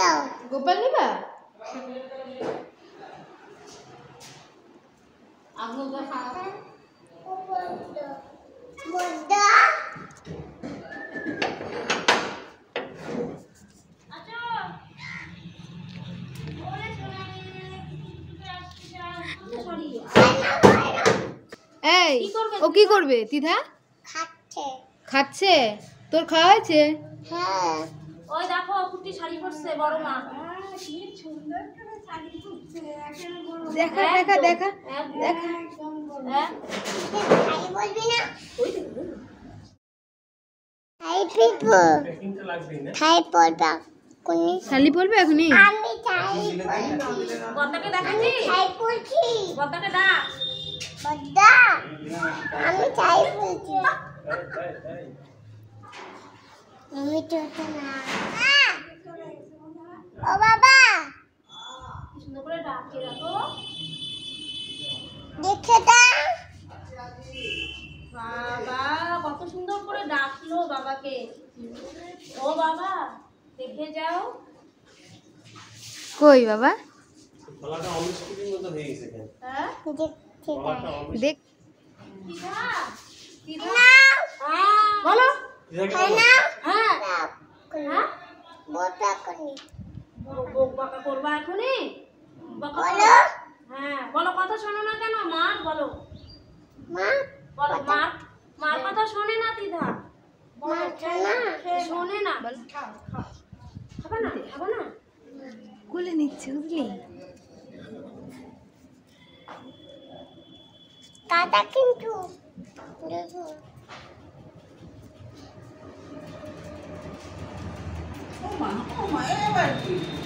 দাও গোপাল নিবা আগুন তো খাওয়া মুদ্দা এই ও কি করবে তিথা খাচ্ছে খাচ্ছে তোর খাওয়া হয়েছে হ্যাঁ ওই দেখো কুটি শাড়ি পরছে বড় মা কি সুন্দর করে শাড়ি পরছে দেখা দেখা দেখা দেখা হ্যাঁ শাড়ি বলবি না শাড়ি পরবো শাড়ি পরবা কোনি শালি পড়বে এখনই আমি শাড়ি বড়টাকে দেখাচ্ছি শাড়ি পরছি বড়টাকে ডাক বদ্দা আমি শাড়ি পরছি আমি তো না ও বাবা কি সুন্দর করে ডাকে দেখো দেখে দাও বাবা কত সুন্দর করে ডাকলো বাবাকে ও বাবা দেখে যাও কই বাবা গলাটা অমিষ্টির মতো হয়ে গেছে কেন হ্যাঁ দেখতে দাও দেখ দিদা দিদা নাও বলো খাই নাও হ্যাঁ দাও হ্যাঁ বটা কোনি বক বকা করবা এখনই বকা বলো হ্যাঁ বলো কথা শোনো না কেন মার বলো মা বলো মার মার কথা শোনে না দিদা মা না শোনে না খাবা না খাবা না কোলে নিচ্ছে বুঝলি কাটা কিন্তু দেখো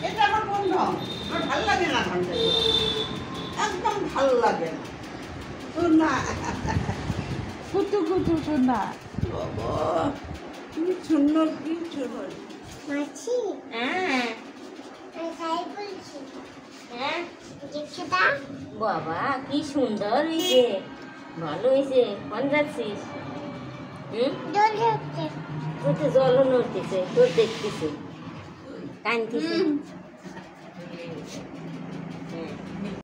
এটা আমার বন্ধ আমার ভালো লাগে না ঘন্টা একদম ভালো লাগে না শোনা কুতু কুতু শোনা বাবা তুমি শুনো কি শোনো মাছি হ্যাঁ আমি শাড়ি পরছি হ্যাঁ দেখে দাও বাবা কি সুন্দর হয়েছে ভালো হয়েছে কোন যাচ্ছিস হুম দোল হচ্ছে তোর তো জলও নড়তেছে তোর দেখতেছে কানতেছে